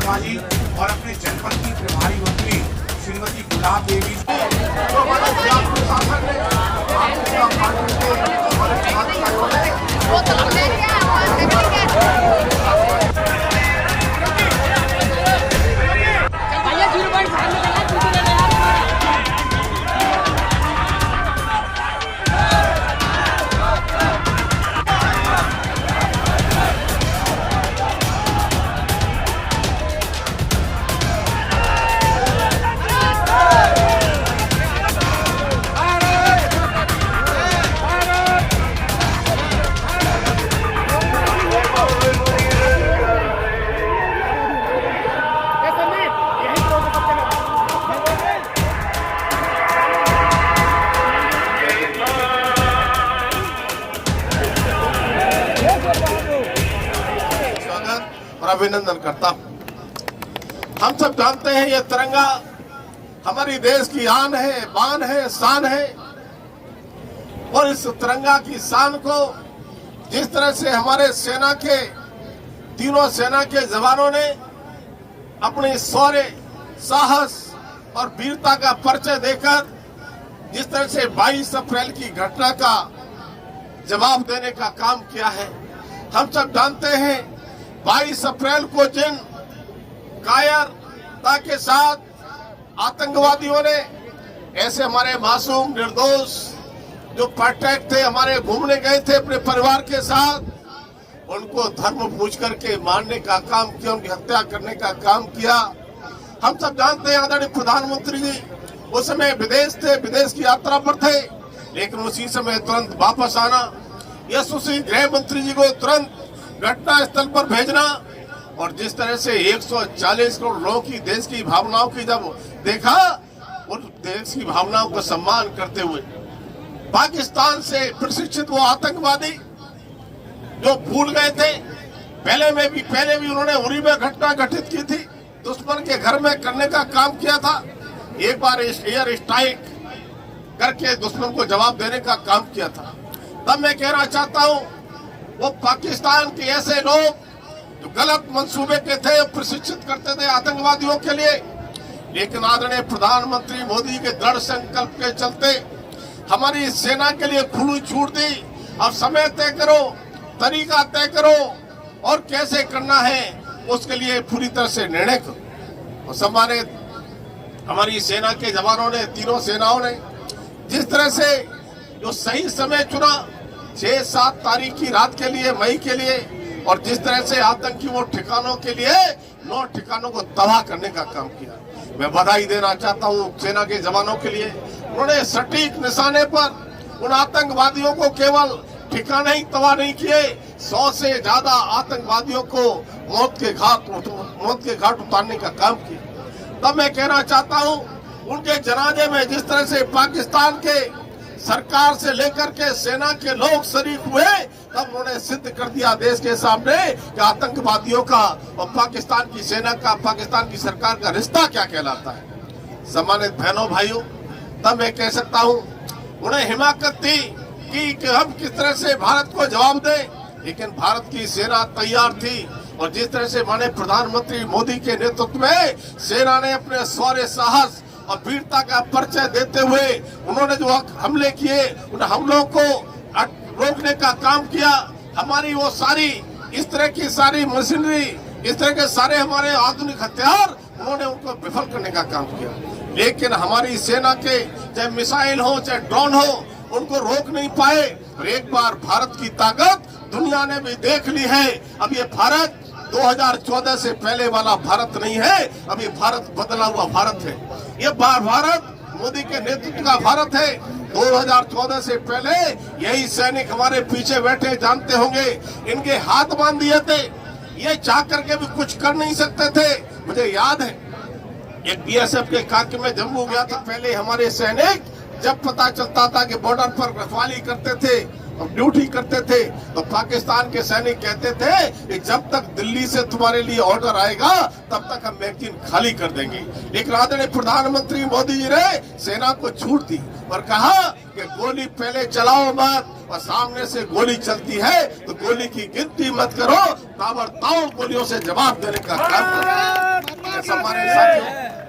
जी और अपने जनपद की प्रभारी मंत्री श्रीमती गुलाब देवी और अभिनंदन करता हूं। हम सब जानते हैं ये तिरंगा हमारी देश की आन है, बान है, शान है। और इस तिरंगा की शान को जिस तरह से हमारे सेना के तीनों सेना के जवानों ने अपनी शौर्य, साहस और वीरता का परिचय देकर जिस तरह से 22 अप्रैल की घटना का जवाब देने का काम किया है, हम सब जानते हैं 22 अप्रैल को जिन कायरता के साथ आतंकवादियों ने ऐसे हमारे मासूम निर्दोष जो पर्यटक थे, हमारे घूमने गए थे अपने परिवार के साथ, उनको धर्म पूछ करके मारने का काम किया, उनकी हत्या करने का काम किया। हम सब जानते हैं आदरणीय प्रधानमंत्री जी उस समय विदेश थे, विदेश की यात्रा पर थे, लेकिन उसी समय तुरंत वापस आना, यशस्वी गृह मंत्री जी को तुरंत घटना स्थल पर भेजना और जिस तरह से 140 करोड़ लोगों की देश की भावनाओं की जब देखा, उन देश की भावनाओं को सम्मान करते हुए पाकिस्तान से प्रशिक्षित वो आतंकवादी जो भूल गए थे, पहले भी उन्होंने उरी में घटना घटित की थी, दुश्मन के घर में करने का काम किया था, एक बार एयर स्ट्राइक करके दुश्मन को जवाब देने का काम किया था। तब मैं कहना चाहता हूं वो पाकिस्तान के ऐसे लोग जो गलत मंसूबे के थे, प्रशिक्षित करते थे आतंकवादियों के लिए, लेकिन आदरणीय प्रधानमंत्री मोदी के दृढ़ संकल्प के चलते हमारी सेना के लिए खुली छूट दी। अब समय तय करो, तरीका तय करो और कैसे करना है उसके लिए पूरी तरह से निर्णय करो। और सम्मानित हमारी सेना के जवानों ने, तीनों सेनाओं ने जिस तरह से जो सही समय चुना 6-7 तारीख की रात के लिए, मई के लिए, और जिस तरह से आतंकी वो ठिकानों के लिए 9 ठिकानों को तबाह करने का काम किया, मैं बधाई देना चाहता हूं सेना के जवानों के लिए। उन्होंने सटीक निशाने पर उन आतंकवादियों को केवल ठिकाने ही तबाह नहीं किए, 100 से ज्यादा आतंकवादियों को मौत के घाट उतारने का काम किया। तब मैं कहना चाहता हूं उनके जनाजे में जिस तरह से पाकिस्तान के सरकार से लेकर के सेना के लोग शरीक हुए, तब उन्होंने सिद्ध कर दिया देश के सामने कि आतंकवादियों का और पाकिस्तान की सेना का, पाकिस्तान की सरकार का रिश्ता क्या कहलाता है। सम्मानित बहनों भाइयों, तब मैं कह सकता हूं उन्हें हिमाकत थी कि हम किस तरह से भारत को जवाब दें, लेकिन भारत की सेना तैयार थी। और जिस तरह से माननीय प्रधानमंत्री मोदी के नेतृत्व में सेना ने अपने शौर्य, साहस और वीरता का परिचय देते हुए उन्होंने जो हमले किए, उन हमलों को रोकने का काम किया। हमारी वो सारी इस तरह की सारी मशीनरी, इस तरह के सारे हमारे आधुनिक हथियार, उन्होंने उनको विफल करने का काम किया। लेकिन हमारी सेना के चाहे मिसाइल हो, चाहे ड्रोन हो, उनको रोक नहीं पाए। और एक बार भारत की ताकत दुनिया ने भी देख ली है। अब ये भारत 2014 से पहले वाला भारत नहीं है, अब ये भारत बदला हुआ भारत है। ये भारत मोदी के नेतृत्व का भारत है। 2014 से पहले यही सैनिक हमारे पीछे बैठे जानते होंगे, इनके हाथ बांध दिए थे, ये चाह करके भी कुछ कर नहीं सकते थे। मुझे याद है एक बीएसएफ के कार्य में जम्मू गया था, पहले हमारे सैनिक जब पता चलता था कि बॉर्डर पर रखवाली करते थे और ड्यूटी करते थे, तो पाकिस्तान के सैनिक कहते थे कि जब तक दिल्ली से तुम्हारे लिए ऑर्डर आएगा तब तक हम मैगजीन खाली कर देंगे। लेकिन आदरणीय प्रधानमंत्री मोदी जी ने सेना को छूट दी और कहा कि गोली पहले चलाओ मत, और सामने से गोली चलती है तो गोली की गिनती मत करो, ताबड़तोड़ गोलियों से जवाब देने का काम करो। सम्मानित साथियों,